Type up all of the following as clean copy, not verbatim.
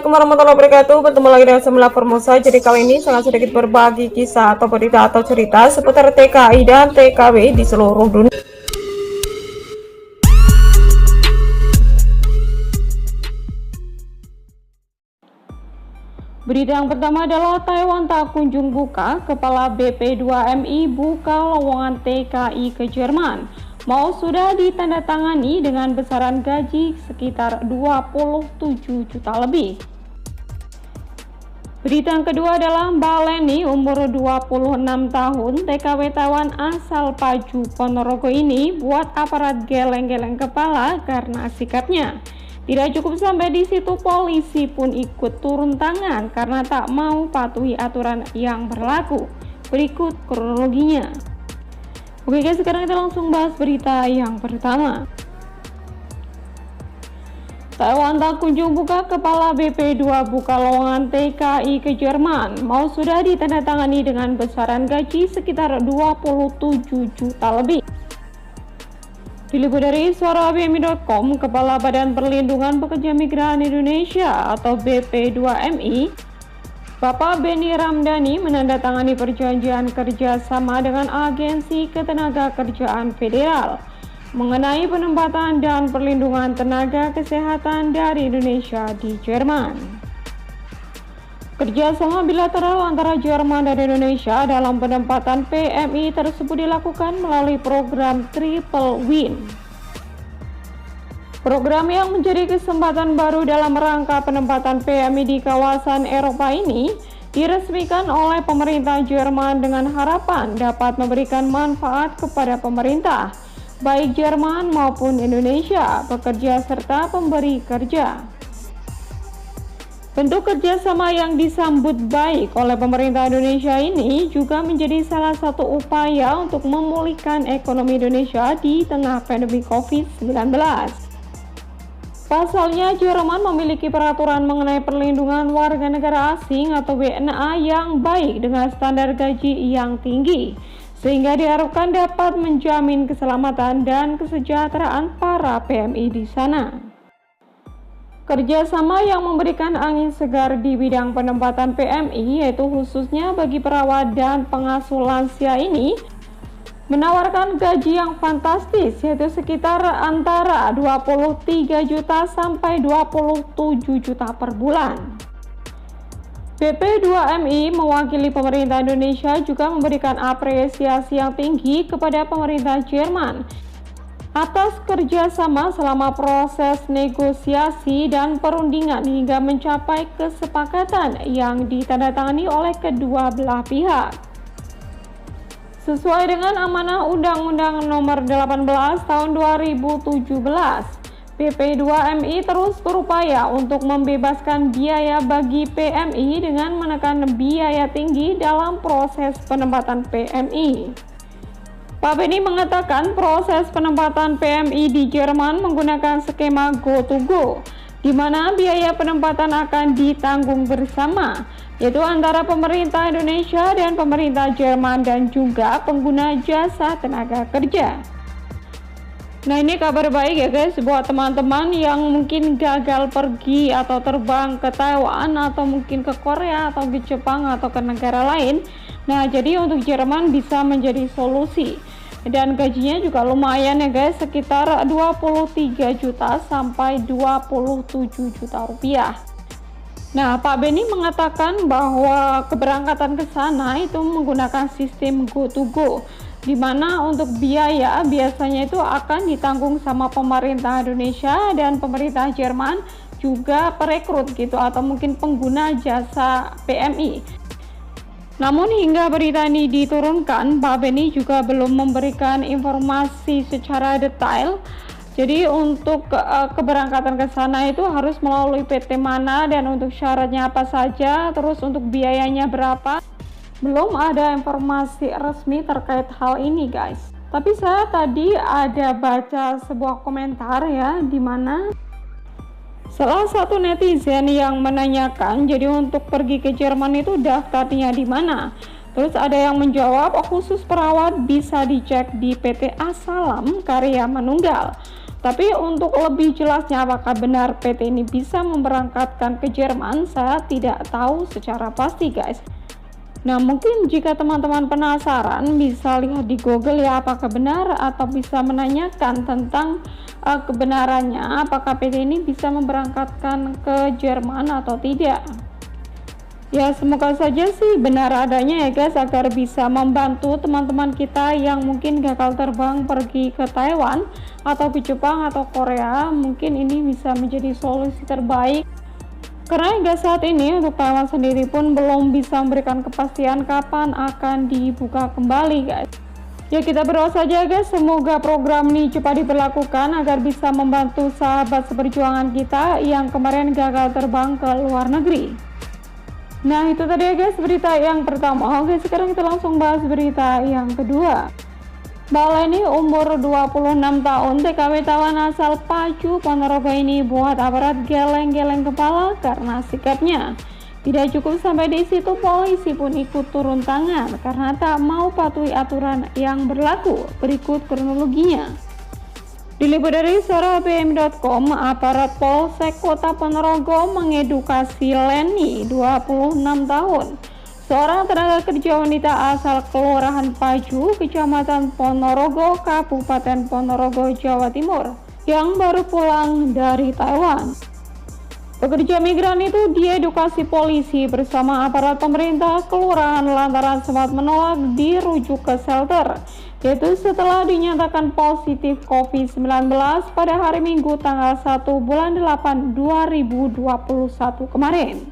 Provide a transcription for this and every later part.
Assalamualaikum warahmatullahi wabarakatuh. Bertemu lagi dengan Semula Formosa. Jadi kali ini sangat sedikit berbagi kisah atau berita atau cerita seputar TKI dan TKW di seluruh dunia. Berita yang pertama adalah Taiwan tak kunjung buka, Kepala BP2MI buka lowongan TKI ke Jerman. Mau sudah ditandatangani dengan besaran gaji sekitar 27 juta lebih. Berita yang kedua adalah Mbak Leni, umur 26 tahun, TKW Taiwan asal Paju Ponorogo ini buat aparat geleng-geleng kepala karena sikapnya. Tidak cukup sampai di situ, polisi pun ikut turun tangan karena tak mau patuhi aturan yang berlaku. Berikut kronologinya. Oke guys, sekarang kita langsung bahas berita yang pertama. Taiwan tak kunjung buka, Kepala BP2 buka lowongan TKI ke Jerman. Mau sudah ditandatangani dengan besaran gaji sekitar 27 juta lebih. Diliput dari suarabmi.com, Kepala Badan Perlindungan Pekerja Migran Indonesia atau BP2MI, Bapak Benny Ramdhani menandatangani perjanjian kerjasama dengan Agensi Ketenagakerjaan Federal mengenai penempatan dan perlindungan tenaga kesehatan dari Indonesia di Jerman. Kerjasama bilateral antara Jerman dan Indonesia dalam penempatan PMI tersebut dilakukan melalui program Triple Win. Program yang menjadi kesempatan baru dalam rangka penempatan PMI di kawasan Eropa ini diresmikan oleh pemerintah Jerman dengan harapan dapat memberikan manfaat kepada pemerintah, baik Jerman maupun Indonesia, pekerja serta pemberi kerja. Bentuk kerjasama yang disambut baik oleh pemerintah Indonesia ini juga menjadi salah satu upaya untuk memulihkan ekonomi Indonesia di tengah pandemi COVID-19. Pasalnya, Jerman memiliki peraturan mengenai perlindungan warga negara asing atau WNA yang baik dengan standar gaji yang tinggi, sehingga diharapkan dapat menjamin keselamatan dan kesejahteraan para PMI di sana. Kerjasama yang memberikan angin segar di bidang penempatan PMI, yaitu khususnya bagi perawat dan pengasuh lansia ini, menawarkan gaji yang fantastis, yaitu sekitar antara 23 juta sampai 27 juta per bulan. BP2MI mewakili pemerintah Indonesia juga memberikan apresiasi yang tinggi kepada pemerintah Jerman atas kerjasama selama proses negosiasi dan perundingan hingga mencapai kesepakatan yang ditandatangani oleh kedua belah pihak. Sesuai dengan amanah Undang-Undang Nomor 18 Tahun 2017, BP2MI terus berupaya untuk membebaskan biaya bagi PMI dengan menekan biaya tinggi dalam proses penempatan PMI. Pak Benny mengatakan proses penempatan PMI di Jerman menggunakan skema Go to Go, di mana biaya penempatan akan ditanggung bersama, yaitu antara pemerintah Indonesia dan pemerintah Jerman dan juga pengguna jasa tenaga kerja. Nah, ini kabar baik ya guys buat teman-teman yang mungkin gagal pergi atau terbang ke Taiwan atau mungkin ke Korea atau ke Jepang atau ke negara lain. Nah, jadi untuk Jerman bisa menjadi solusi. Dan gajinya juga lumayan ya guys, sekitar 23 juta sampai 27 juta rupiah. Nah, Pak Benny mengatakan bahwa keberangkatan ke sana itu menggunakan sistem Go to Go, di mana untuk biaya biasanya itu akan ditanggung sama pemerintah Indonesia dan pemerintah Jerman, juga perekrut gitu atau mungkin pengguna jasa PMI. Namun hingga berita ini diturunkan, Pak Benny juga belum memberikan informasi secara detail. Jadi untuk keberangkatan ke sana itu harus melalui PT mana dan untuk syaratnya apa saja, terus untuk biayanya berapa. Belum ada informasi resmi terkait hal ini guys. Tapi saya tadi ada baca sebuah komentar ya, di mana salah satu netizen yang menanyakan, jadi untuk pergi ke Jerman itu daftarnya di mana? Terus ada yang menjawab, khusus perawat bisa dicek di PT Asalam Karya Manunggal. Tapi untuk lebih jelasnya apakah benar PT ini bisa memberangkatkan ke Jerman, saya tidak tahu secara pasti guys. Nah, mungkin jika teman-teman penasaran bisa lihat di Google ya apakah benar, atau bisa menanyakan tentang kebenarannya apakah PT ini bisa memberangkatkan ke Jerman atau tidak. Ya, semoga saja sih benar adanya ya guys, agar bisa membantu teman-teman kita yang mungkin gagal terbang pergi ke Taiwan atau ke Jepang atau Korea. Mungkin ini bisa menjadi solusi terbaik. Karena hingga saat ini untuk Taiwan sendiri pun belum bisa memberikan kepastian kapan akan dibuka kembali guys. Ya, kita berdoa saja guys, semoga program ini cepat diberlakukan agar bisa membantu sahabat seperjuangan kita yang kemarin gagal terbang ke luar negeri. Nah, itu tadi ya guys berita yang pertama. Oke, sekarang kita langsung bahas berita yang kedua. Mbak Leni umur 26 tahun, TKW Taiwan asal Pacu, Ponorogo ini buat aparat geleng-geleng kepala karena sikapnya. Tidak cukup sampai di situ, polisi pun ikut turun tangan karena tak mau patuhi aturan yang berlaku. Berikut kronologinya. Diliput dari suarapm.com, aparat Polsek Kota Ponorogo mengedukasi Leni, 26 tahun. Seorang tenaga kerja wanita asal Kelurahan Pacu, Kecamatan Ponorogo, Kabupaten Ponorogo, Jawa Timur, yang baru pulang dari Taiwan. Pekerja migran itu diedukasi polisi bersama aparat pemerintah kelurahan lantaran sempat menolak dirujuk ke shelter, yaitu setelah dinyatakan positif COVID-19 pada hari Minggu tanggal 1 bulan 8 2021 kemarin.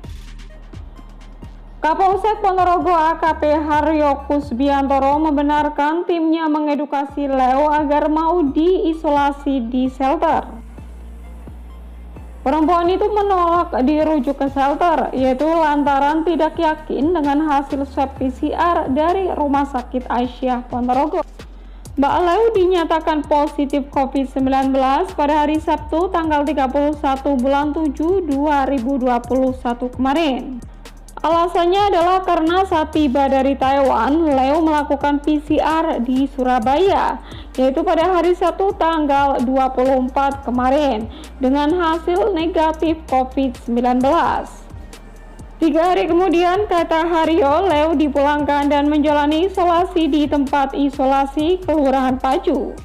Kapolsek Ponorogo AKP Haryo Kusbiantoro membenarkan timnya mengedukasi Leo agar mau diisolasi di shelter. Perempuan itu menolak dirujuk ke shelter, yaitu lantaran tidak yakin dengan hasil swab PCR dari Rumah Sakit Aisyah Ponorogo. Mbak Leo dinyatakan positif COVID-19 pada hari Sabtu tanggal 31 bulan 7 2021 kemarin. Alasannya adalah karena saat tiba dari Taiwan, Leo melakukan PCR di Surabaya, yaitu pada hari Sabtu tanggal 24 kemarin, dengan hasil negatif COVID-19. 3 hari kemudian, kata Haryo, Leo dipulangkan dan menjalani isolasi di tempat isolasi Kelurahan Pacu.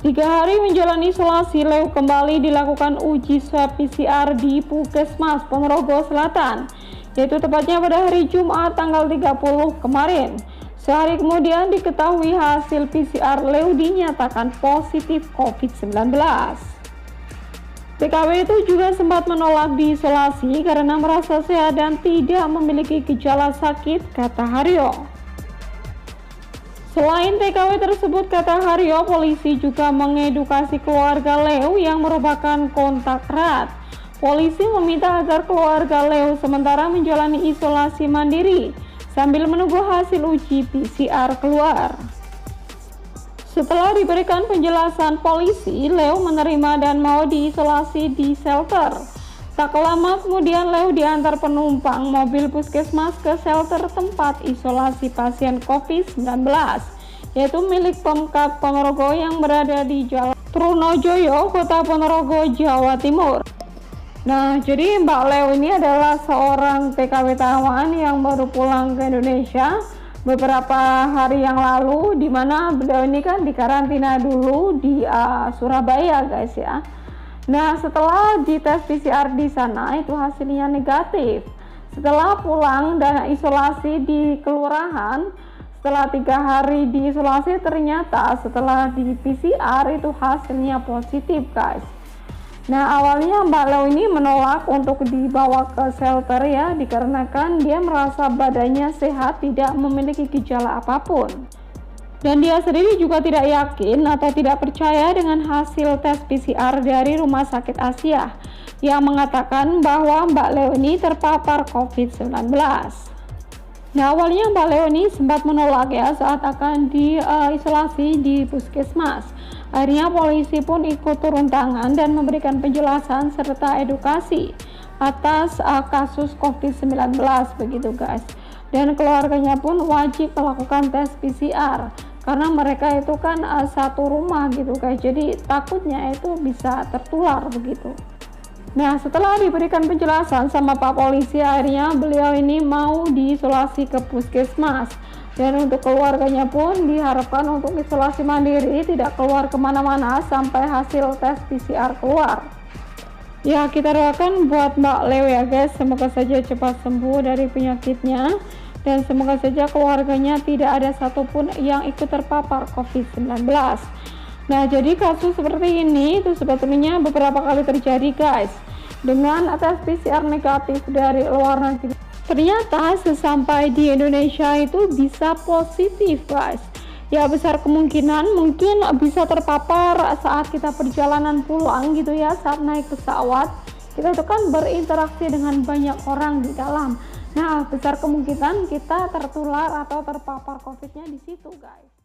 3 hari menjalani isolasi, Leo kembali dilakukan uji swab PCR di Puskesmas Ponorogo Selatan, yaitu tepatnya pada hari Jumat tanggal 30 kemarin. Sehari kemudian diketahui hasil PCR Leo dinyatakan positif COVID-19. TKW itu juga sempat menolak diisolasi karena merasa sehat dan tidak memiliki gejala sakit, kata Haryo. Selain TKW tersebut, kata Haryo, polisi juga mengedukasi keluarga Leo yang merupakan kontak erat. Polisi meminta agar keluarga Leo sementara menjalani isolasi mandiri sambil menunggu hasil uji PCR keluar. Setelah diberikan penjelasan polisi, Leo menerima dan mau diisolasi di shelter. Tak lama kemudian Leo diantar penumpang mobil puskesmas ke shelter tempat isolasi pasien COVID-19, yaitu milik Pemkab Ponorogo yang berada di Jalan Trunojoyo, Kota Ponorogo, Jawa Timur. Nah, jadi Mbak Leo ini adalah seorang TKW Taiwan yang baru pulang ke Indonesia beberapa hari yang lalu, di mana beliau ini kan dikarantina dulu di Surabaya guys ya. Nah, setelah dites PCR di sana itu hasilnya negatif. Setelah pulang dan isolasi di kelurahan, setelah 3 hari diisolasi, ternyata setelah di PCR itu hasilnya positif guys. Nah, awalnya Mbak Leo ini menolak untuk dibawa ke shelter ya, dikarenakan dia merasa badannya sehat, tidak memiliki gejala apapun. Dan dia sendiri juga tidak yakin atau tidak percaya dengan hasil tes PCR dari Rumah Sakit Asia yang mengatakan bahwa Mbak Leo ini terpapar COVID-19. Nah, awalnya Mbak Leo ini sempat menolak ya saat akan diisolasi di puskesmas. Akhirnya polisi pun ikut turun tangan dan memberikan penjelasan serta edukasi atas kasus COVID-19 begitu guys. Dan keluarganya pun wajib melakukan tes PCR karena mereka itu kan satu rumah gitu guys, jadi takutnya itu bisa tertular begitu. Nah, setelah diberikan penjelasan sama Pak Polisi, akhirnya beliau ini mau diisolasi ke puskesmas. Dan untuk keluarganya pun diharapkan untuk isolasi mandiri, tidak keluar kemana-mana sampai hasil tes PCR keluar. Ya, kita doakan buat Mbak Leo ya guys, semoga saja cepat sembuh dari penyakitnya. Dan semoga saja keluarganya tidak ada satupun yang ikut terpapar COVID-19. Nah, jadi kasus seperti ini itu sebetulnya beberapa kali terjadi guys. Dengan tes PCR negatif dari luar negeri, ternyata sesampai di Indonesia itu bisa positif guys. Ya, besar kemungkinan mungkin bisa terpapar saat kita perjalanan pulang gitu ya, saat naik pesawat. Kita itu kan berinteraksi dengan banyak orang di dalam. Nah, besar kemungkinan kita tertular atau terpapar COVID-nya di situ guys.